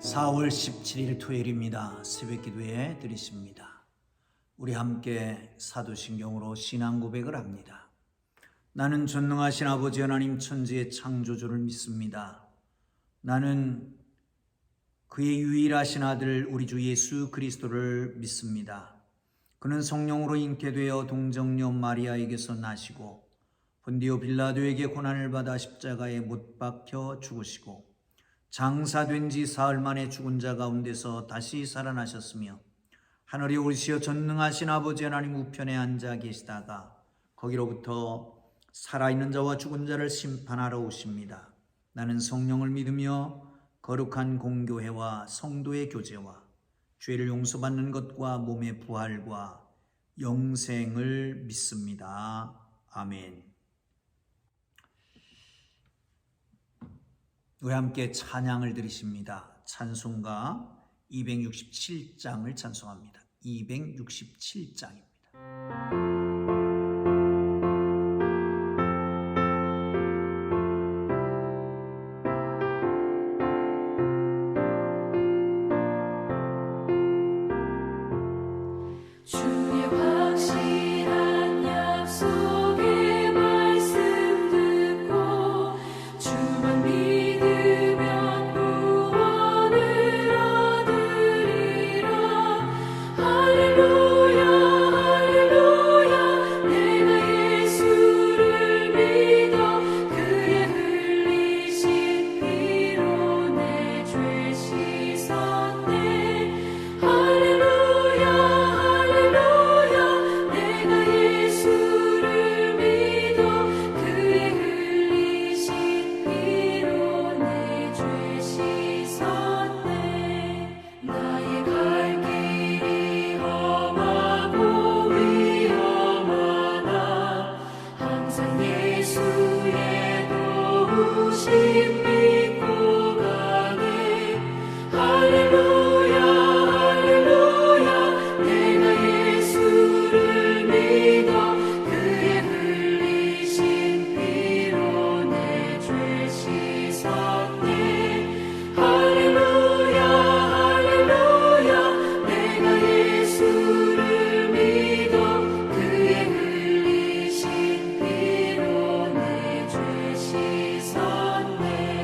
4월 17일 토요일입니다. 새벽기도에 드리십니다. 우리 함께 사도신경으로 신앙 고백을 합니다. 나는 전능하신 아버지 하나님 천지의 창조주를 믿습니다. 나는 그의 유일하신 아들 우리 주 예수 그리스도를 믿습니다. 그는 성령으로 잉태되어 동정녀 마리아에게서 나시고 본디오 빌라도에게 고난을 받아 십자가에 못 박혀 죽으시고 장사된 지 사흘 만에 죽은 자 가운데서 다시 살아나셨으며 하늘에 오르시어 전능하신 아버지 하나님 우편에 앉아 계시다가 거기로부터 살아있는 자와 죽은 자를 심판하러 오십니다. 나는 성령을 믿으며 거룩한 공교회와 성도의 교제와 죄를 용서받는 것과 몸의 부활과 영생을 믿습니다. 아멘. 우리 함께 찬양을 드리십니다. 찬송가 267장을 찬송합니다. 267장입니다. 씻었네.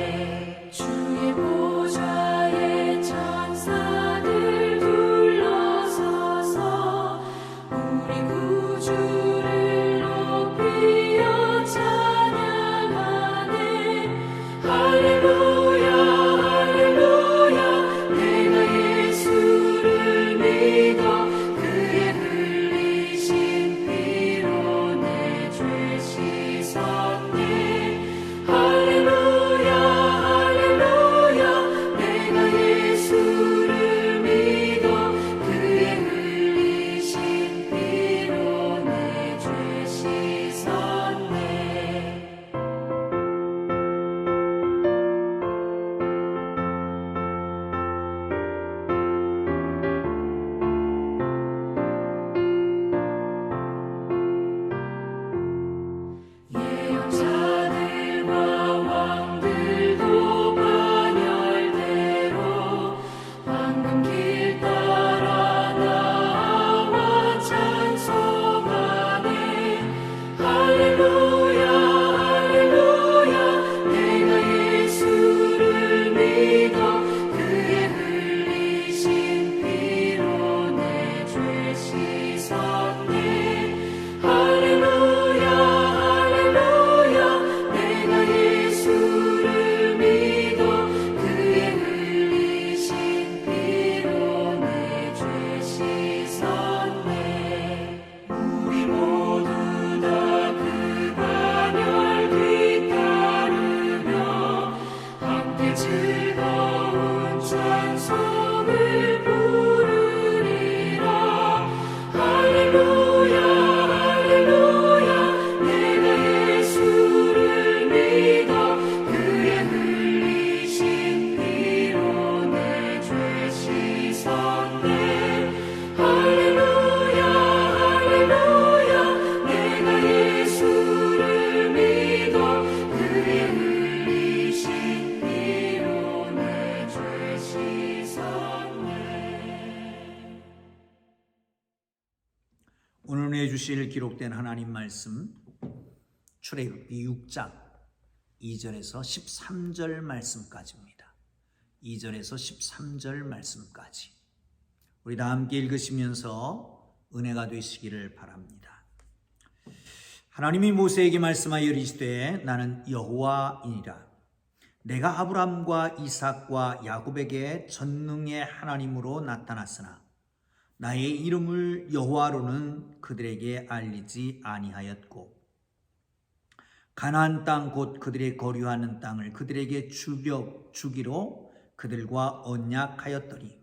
주실 기록된 하나님 말씀 출애굽기 6장 2절에서 13절 말씀까지입니다. 2절에서 13절 말씀까지 우리 다 함께 읽으시면서 은혜가 되시기를 바랍니다. 하나님이 모세에게 말씀하여 이르시되 나는 여호와이니라. 내가 아브람과 이삭과 야곱에게 전능의 하나님으로 나타났으나 나의 이름을 여호와로는 그들에게 알리지 아니하였고 가나안 땅 곧 그들의 거류하는 땅을 그들에게 주기로 그들과 언약하였더니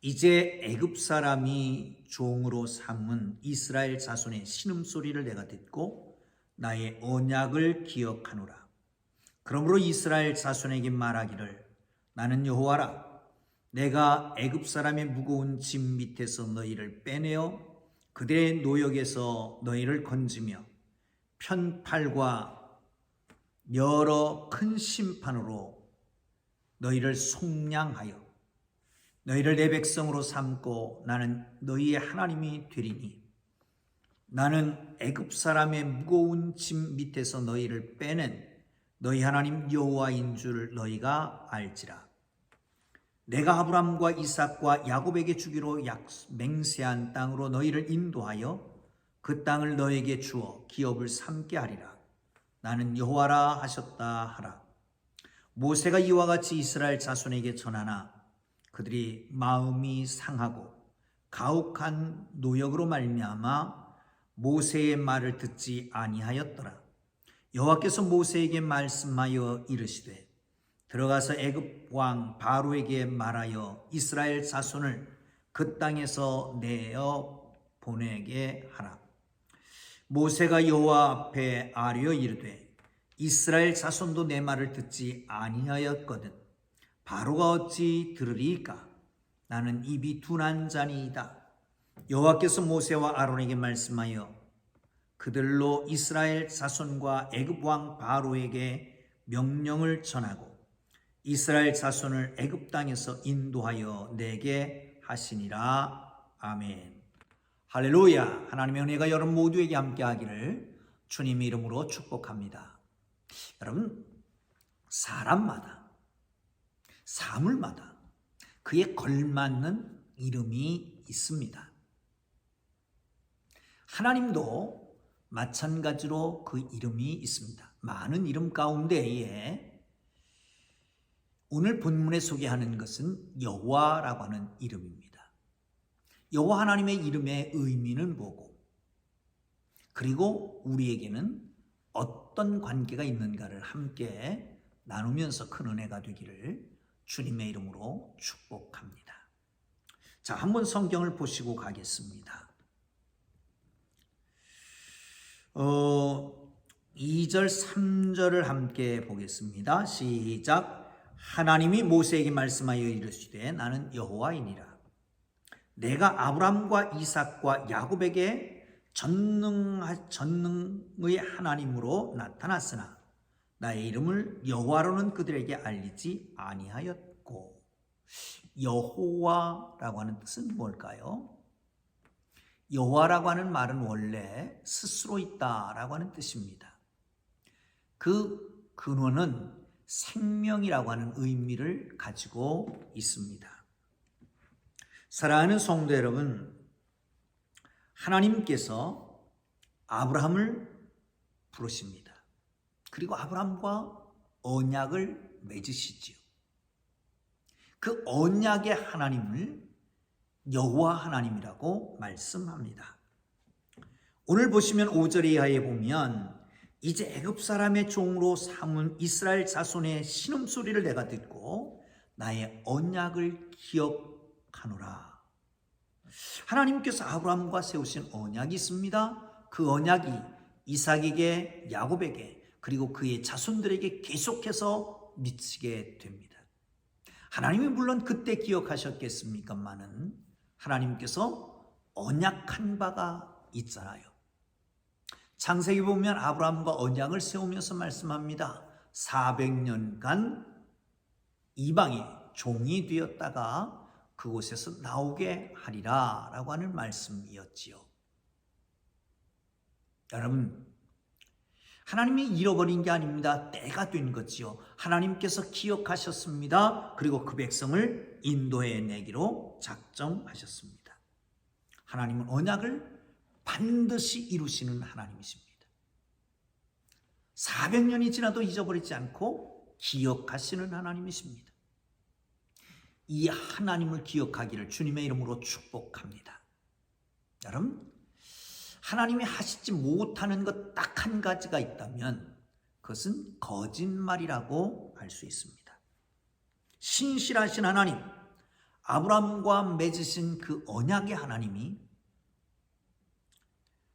이제 애굽 사람이 종으로 삼은 이스라엘 자손의 신음소리를 내가 듣고 나의 언약을 기억하노라. 그러므로 이스라엘 자손에게 말하기를 나는 여호와라. 내가 애굽 사람의 무거운 짐 밑에서 너희를 빼내어 그들의 노역에서 너희를 건지며 편팔과 여러 큰 심판으로 너희를 속량하여 너희를 내 백성으로 삼고 나는 너희의 하나님이 되리니 나는 애굽 사람의 무거운 짐 밑에서 너희를 빼낸 너희 하나님 여호와인 줄 너희가 알지라. 내가 아브람과 이삭과 야곱에게 주기로 맹세한 땅으로 너희를 인도하여 그 땅을 너에게 주어 기업을 삼게 하리라. 나는 여호와라 하셨다 하라. 모세가 이와 같이 이스라엘 자손에게 전하나 그들이 마음이 상하고 가혹한 노역으로 말미암아 모세의 말을 듣지 아니하였더라. 여호와께서 모세에게 말씀하여 이르시되 들어가서 애굽 왕 바로에게 말하여 이스라엘 자손을 그 땅에서 내어 보내게 하라. 모세가 여호와 앞에 아뢰어 이르되 이스라엘 자손도 내 말을 듣지 아니하였거든 바로가 어찌 들으리까? 나는 입이 둔한 자니이다. 여호와께서 모세와 아론에게 말씀하여 그들로 이스라엘 자손과 애굽 왕 바로에게 명령을 전하고 이스라엘 자손을 애굽 땅에서 인도하여 내게 하시니라. 아멘. 할렐루야. 하나님의 은혜가 여러분 모두에게 함께하기를 주님의 이름으로 축복합니다. 여러분, 사람마다 사물마다 그에 걸맞는 이름이 있습니다. 하나님도 마찬가지로 그 이름이 있습니다. 많은 이름 가운데에 오늘 본문에 소개하는 것은 여호와라고 하는 이름입니다. 여호와 하나님의 이름의 의미는 뭐고 그리고 우리에게는 어떤 관계가 있는가를 함께 나누면서 큰 은혜가 되기를 주님의 이름으로 축복합니다. 자, 한번 성경을 보시고 가겠습니다. 2절 3절을 함께 보겠습니다. 시작. 하나님이 모세에게 말씀하여 이르시되 나는 여호와이니라. 내가 아브람과 이삭과 야곱에게 전능의 하나님으로 나타났으나 나의 이름을 여호와로는 그들에게 알리지 아니하였고. 여호와라고 하는 뜻은 뭘까요? 여호와라고 하는 말은 원래 스스로 있다라고 하는 뜻입니다. 그 근원은 생명이라고 하는 의미를 가지고 있습니다. 사랑하는 성도 여러분, 하나님께서 아브라함을 부르십니다. 그리고 아브라함과 언약을 맺으시지요. 그 언약의 하나님을 여호와 하나님이라고 말씀합니다. 오늘 보시면 5절 이하에 보면 이제 애굽 사람의 종으로 삼은 이스라엘 자손의 신음소리를 내가 듣고 나의 언약을 기억하노라. 하나님께서 아브라함과 세우신 언약이 있습니다. 그 언약이 이삭에게, 야곱에게, 그리고 그의 자손들에게 계속해서 미치게 됩니다. 하나님이 물론 그때 기억하셨겠습니까마는 하나님께서 언약한 바가 있잖아요. 창세기 보면 아브라함과 언약을 세우면서 말씀합니다. 400년간 이방의 종이 되었다가 그곳에서 나오게 하리라 라고 하는 말씀이었지요. 여러분, 하나님이 잃어버린 게 아닙니다. 때가 된 거지요. 하나님께서 기억하셨습니다. 그리고 그 백성을 인도해 내기로 작정하셨습니다. 하나님은 언약을 반드시 이루시는 하나님이십니다. 400년이 지나도 잊어버리지 않고 기억하시는 하나님이십니다. 이 하나님을 기억하기를 주님의 이름으로 축복합니다. 여러분, 하나님이 하시지 못하는 것 딱 한 가지가 있다면 그것은 거짓말이라고 할 수 있습니다. 신실하신 하나님, 아브라함과 맺으신 그 언약의 하나님이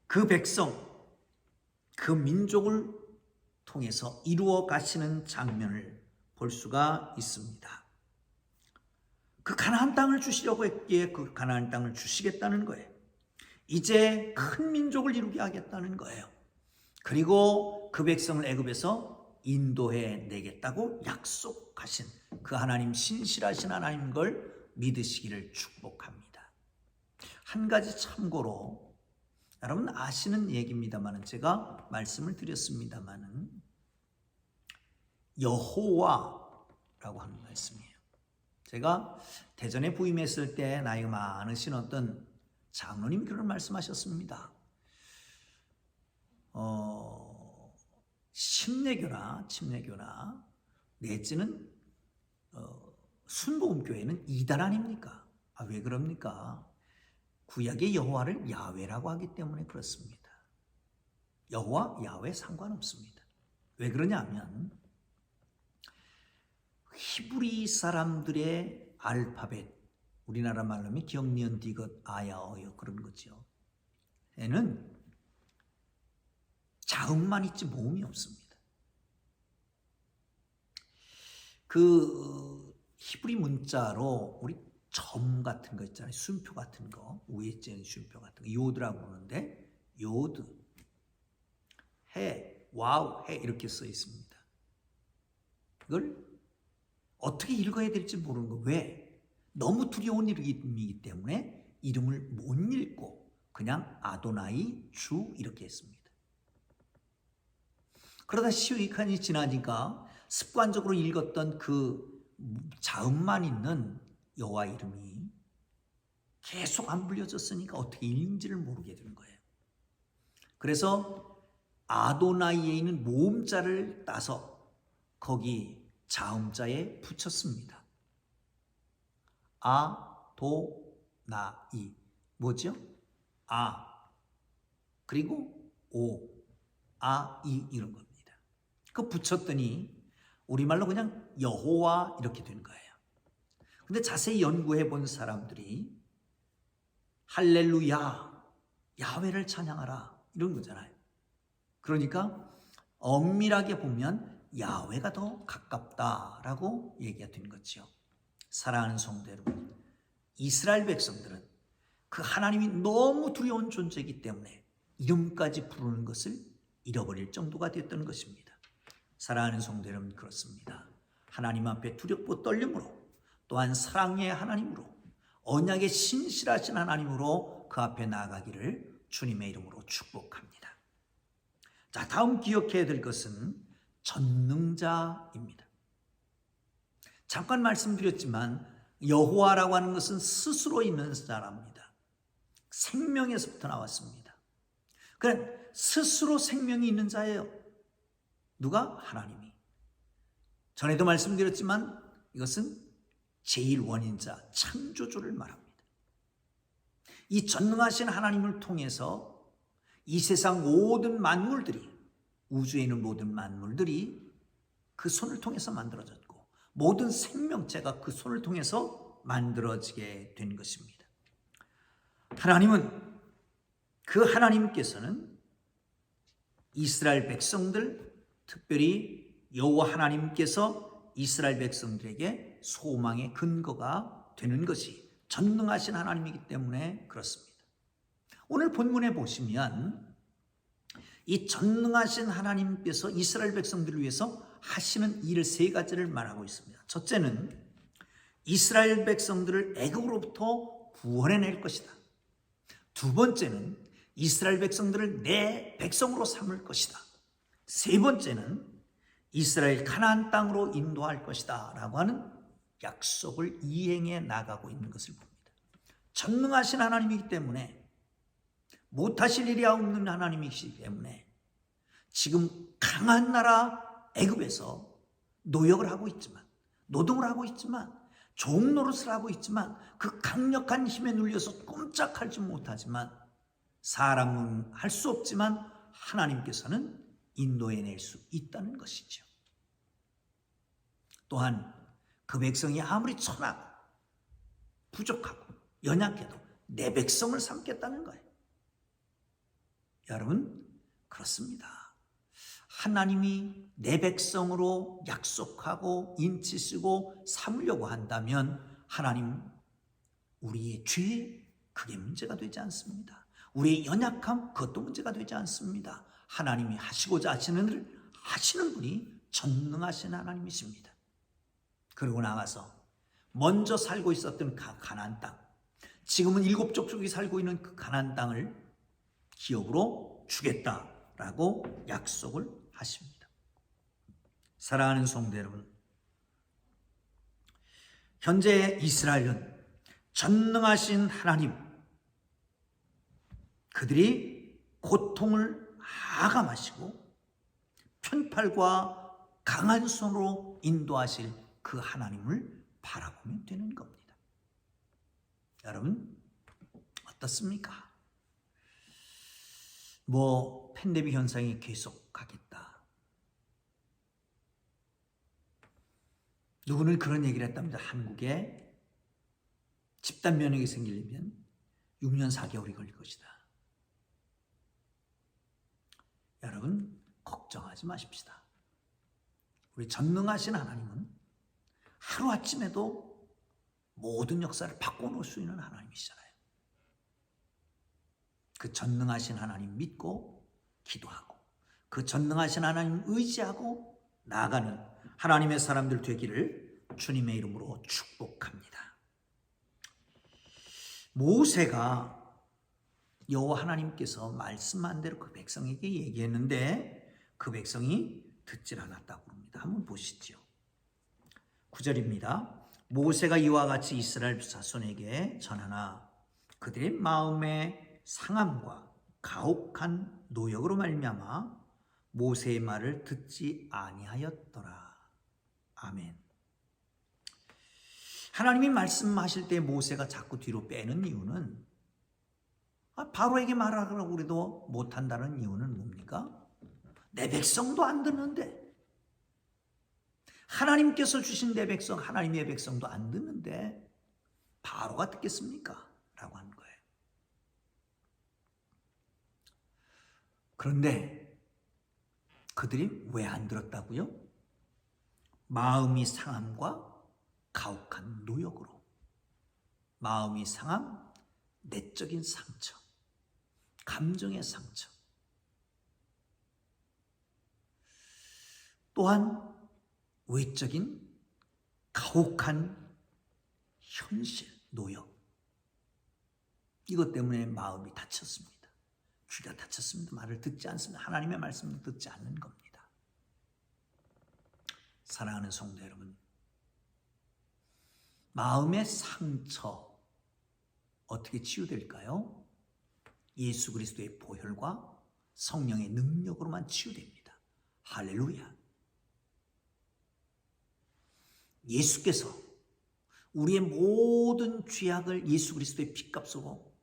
그 백성, 그 민족을 통해서 이루어 가시는 장면을 볼 수가 있습니다. 그 가나안 땅을 주시려고 했기에 그 가나안 땅을 주시겠다는 거예요. 이제 큰 민족을 이루게 하겠다는 거예요. 그리고 그 백성을 애굽에서 인도해 내겠다고 약속하신 그 하나님, 신실하신 하나님 걸 믿으시기를 축복합니다. 한 가지 참고로, 여러분 아시는 얘기입니다만 제가 말씀을 드렸습니다만 여호와라고 하는 말씀이에요. 제가 대전에 부임했을 때 나이가 많으신 어떤 장로님이 그런 말씀하셨습니다. 침례교나 내지는 순복음교회는 이단 아닙니까? 왜 그럽니까? 구약의 여호와를 야훼라고 하기 때문에 그렇습니다. 여호와, 야훼 상관없습니다. 왜 그러냐면 히브리 사람들의 알파벳, 우리나라 말로 하면 경리언, 디귿, 아야, 어여 그런 거죠. 에는 자음만 있지 모음이 없습니다. 그 히브리 문자로 우리 점 같은 거 있잖아요. 쉼표 같은 거, 위에 째는 쉼표 같은 거, 요드라고 하는데 요드, 해, 와우, 해 이렇게 써 있습니다. 이걸 어떻게 읽어야 될지 모르는 거. 왜? 너무 두려운 이름이기 때문에 이름을 못 읽고 그냥 아도나이 주 이렇게 했습니다. 그러다 시간이 지나니까 습관적으로 읽었던 그 자음만 있는 여호와 이름이 계속 안 불려졌으니까 어떻게 읽는지를 모르게 되는 거예요. 그래서 아도나이에 있는 모음자를 따서 거기 자음자에 붙였습니다. 아도나이 뭐죠? 그리고 오, 이 이런 겁니다. 그 붙였더니 우리말로 그냥 여호와 이렇게 된 거예요. 근데 자세히 연구해 본 사람들이 할렐루야, 야훼를 찬양하라 이런 거잖아요. 그러니까 엄밀하게 보면 야훼가 더 가깝다라고 얘기가 된 거죠. 사랑하는 성도 여러분, 이스라엘 백성들은 그 하나님이 너무 두려운 존재이기 때문에 이름까지 부르는 것을 잃어버릴 정도가 됐던 것입니다. 사랑하는 성도 여러분, 그렇습니다. 하나님 앞에 두렵고 떨림으로, 또한 사랑의 하나님으로, 언약의 신실하신 하나님으로 그 앞에 나아가기를 주님의 이름으로 축복합니다. 자, 다음 기억해야 될 것은 전능자입니다. 잠깐 말씀드렸지만 여호와라고 하는 것은 스스로 있는 자랍니다. 생명에서부터 나왔습니다. 그러니까 스스로 생명이 있는 자예요. 누가? 하나님이. 전에도 말씀드렸지만 이것은 제일 원인자, 창조주를 말합니다. 이 전능하신 하나님을 통해서 이 세상 모든 만물들이, 우주에 있는 모든 만물들이 그 손을 통해서 만들어졌고 모든 생명체가 그 손을 통해서 만들어지게 된 것입니다. 하나님은, 그 하나님께서는 이스라엘 백성들, 특별히 여호와 하나님께서 이스라엘 백성들에게 소망의 근거가 되는 것이 전능하신 하나님이기 때문에 그렇습니다. 오늘 본문에 보시면 이 전능하신 하나님께서 이스라엘 백성들을 위해서 하시는 일 세 가지를 말하고 있습니다. 첫째는 이스라엘 백성들을 애굽으로부터 구원해낼 것이다. 두 번째는 이스라엘 백성들을 내 백성으로 삼을 것이다. 세 번째는 이스라엘 가나안 땅으로 인도할 것이다 라고 하는 약속을 이행해 나가고 있는 것을 봅니다. 전능하신 하나님이기 때문에, 못하실 일이 없는 하나님이시기 때문에 지금 강한 나라 애굽에서 노역을 하고 있지만, 노동을 하고 있지만, 종노릇을 하고 있지만, 그 강력한 힘에 눌려서 꼼짝하지 못하지만, 사람은 할 수 없지만 하나님께서는 인도해낼 수 있다는 것이죠. 또한 그 백성이 아무리 천하고 부족하고 연약해도 내 백성을 삼겠다는 거예요. 여러분, 그렇습니다. 하나님이 내 백성으로 약속하고 인치 쓰고 삼으려고 한다면 하나님, 우리의 죄, 그게 문제가 되지 않습니다. 우리의 연약함, 그것도 문제가 되지 않습니다. 하나님이 하시고자 하시는 일을 하시는 분이 전능하신 하나님이십니다. 그리고 나가서 먼저 살고 있었던 가나안 땅, 지금은 7 족속이 살고 있는 그 가나안 땅을 기업으로 주겠다라고 약속을 하십니다. 사랑하는 성도 여러분, 현재 이스라엘은 전능하신 하나님, 그들이 고통을 하감하시고 편팔과 강한 손으로 인도하실 그 하나님을 바라보면 되는 겁니다. 여러분, 어떻습니까? 팬데믹 현상이 계속하겠다. 누구는 그런 얘기를 했답니다. 한국에 집단 면역이 생기려면 6년 4개월이 걸릴 것이다. 여러분, 걱정하지 마십시다. 우리 전능하신 하나님은 하루아침에도 모든 역사를 바꿔놓을 수 있는 하나님이시잖아요. 그 전능하신 하나님 믿고 기도하고, 그 전능하신 하나님 의지하고 나아가는 하나님의 사람들 되기를 주님의 이름으로 축복합니다. 모세가 여호와 하나님께서 말씀한 대로 그 백성에게 얘기했는데 그 백성이 듣질 않았다고 합니다. 한번 보시죠. 9절입니다. 모세가 이와 같이 이스라엘 자손에게 전하나 그들의 마음의 상함과 가혹한 노역으로 말미암아 모세의 말을 듣지 아니하였더라. 아멘. 하나님이 말씀하실 때 모세가 자꾸 뒤로 빼는 이유는, 바로에게 말하라고 우리도 못한다는 이유는 뭡니까? 내 백성도 안 듣는데, 하나님께서 주신 내 백성, 하나님의 백성도 안 듣는데 바로가 듣겠습니까? 라고 하는 거예요. 그런데 그들이 왜 안 들었다고요? 마음이 상함과 가혹한 노역으로. 마음이 상함, 내적인 상처, 감정의 상처, 또한 외적인 가혹한 현실, 노역, 이것 때문에 마음이 다쳤습니다. 귀가 다쳤습니다. 말을 듣지 않습니다. 하나님의 말씀을 듣지 않는 겁니다. 사랑하는 성도 여러분, 마음의 상처 어떻게 치유될까요? 예수 그리스도의 보혈과 성령의 능력으로만 치유됩니다. 할렐루야. 예수께서 우리의 모든 죄악을 예수 그리스도의 피값으로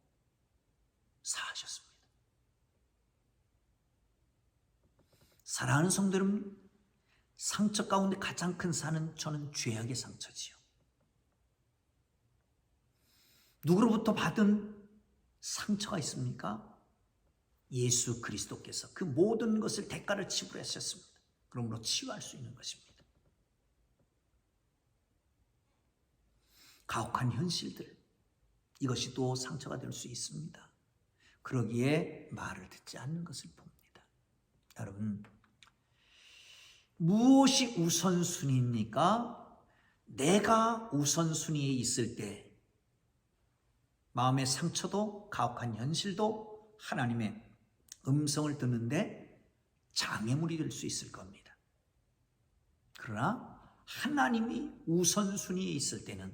사하셨습니다. 사랑하는 성도 여러분, 상처 가운데 가장 큰 산은 저는 죄악의 상처지요. 누구로부터 받은 상처가 있습니까? 예수 그리스도께서 그 모든 것을 대가를 지불하셨습니다. 그러므로 치유할 수 있는 것입니다. 가혹한 현실들, 이것이 또 상처가 될 수 있습니다. 그러기에 말을 듣지 않는 것을 봅니다. 여러분, 무엇이 우선순위입니까? 내가 우선순위에 있을 때 마음의 상처도 가혹한 현실도 하나님의 음성을 듣는데 장애물이 될 수 있을 겁니다. 그러나 하나님이 우선순위에 있을 때는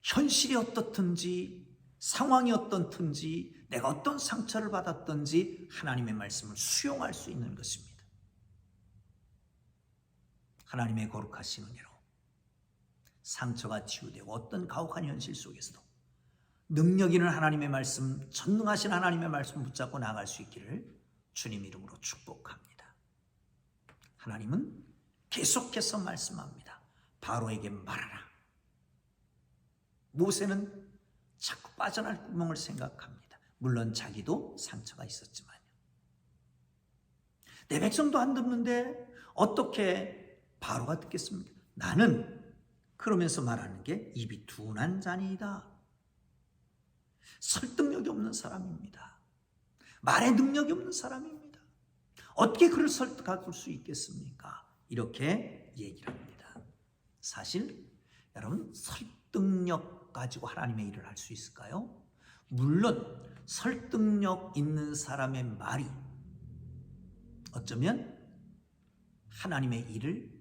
현실이 어떻든지 상황이 어떻든지 내가 어떤 상처를 받았든지 하나님의 말씀을 수용할 수 있는 것입니다. 하나님의 거룩하신 은혜로 상처가 치유되고 어떤 가혹한 현실 속에서도 능력 있는 하나님의 말씀, 전능하신 하나님의 말씀 붙잡고 나아갈 수 있기를 주님 이름으로 축복합니다. 하나님은 계속해서 말씀합니다. 바로에게 말하라. 모세는 자꾸 빠져날 구멍을 생각합니다. 물론 자기도 상처가 있었지만요. 내 백성도 안 듣는데 어떻게 바로가 듣겠습니까? 나는 그러면서 말하는 게 입이 둔한 자니이다. 설득력이 없는 사람입니다. 말에 능력이 없는 사람입니다. 어떻게 그를 설득할 수 있겠습니까? 이렇게 얘기를 합니다. 사실 여러분 설득력 가지고 하나님의 일을 할 수 있을까요? 물론 설득력 있는 사람의 말이 어쩌면 하나님의 일을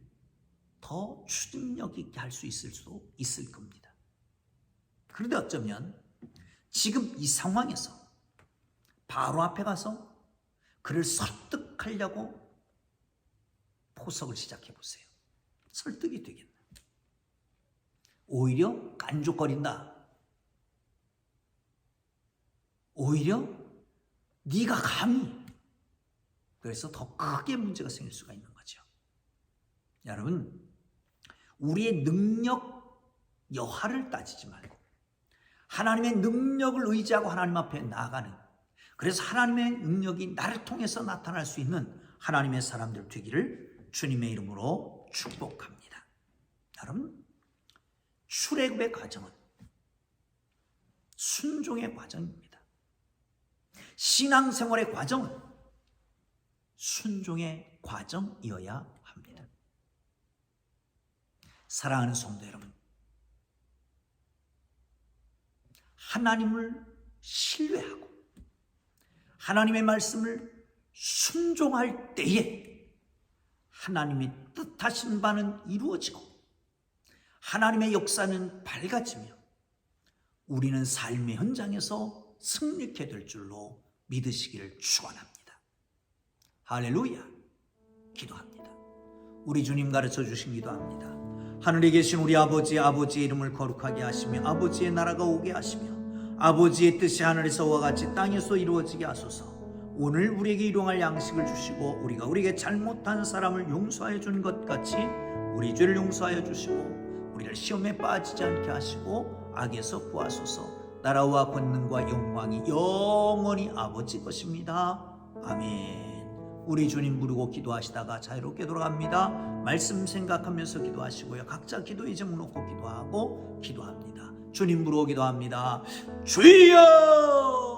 더 추진력 있게 할 수 있을 수도 있을 겁니다. 그런데 어쩌면 지금 이 상황에서 바로 앞에 가서 그를 설득하려고 포석을 시작해 보세요. 설득이 되겠나? 오히려 깐족거린다. 오히려 네가 감히. 그래서 더 크게 문제가 생길 수가 있는 거죠. 여러분, 우리의 능력 여하를 따지지 말고 하나님의 능력을 의지하고 하나님 앞에 나아가는, 그래서 하나님의 능력이 나를 통해서 나타날 수 있는 하나님의 사람들 되기를 주님의 이름으로 축복합니다. 여러분, 출애굽의 과정은 순종의 과정입니다. 신앙생활의 과정은 순종의 과정이어야 합니다. 사랑하는 성도 여러분, 하나님을 신뢰하고 하나님의 말씀을 순종할 때에 하나님이 뜻하신 바는 이루어지고 하나님의 역사는 밝아지며 우리는 삶의 현장에서 승리케 될 줄로 믿으시기를 축원합니다. 할렐루야. 기도합니다. 우리 주님 가르쳐 주신 기도합니다. 하늘에 계신 우리 아버지의 이름을 거룩하게 하시며 아버지의 나라가 오게 하시며 아버지의 뜻이 하늘에서와 같이 땅에서 이루어지게 하소서. 오늘 우리에게 일용할 양식을 주시고 우리가 우리에게 잘못한 사람을 용서하여 준 것 같이 우리 죄를 용서하여 주시고 우리를 시험에 빠지지 않게 하시고 악에서 구하소서. 나라와 권능과 영광이 영원히 아버지 것입니다. 아멘. 우리 주님 부르고 기도하시다가 자유롭게 돌아갑니다. 말씀 생각하면서 기도하시고요. 각자 기도의 제목 놓고 기도하고 기도합니다. 주님 부르고 기도합니다. 주여!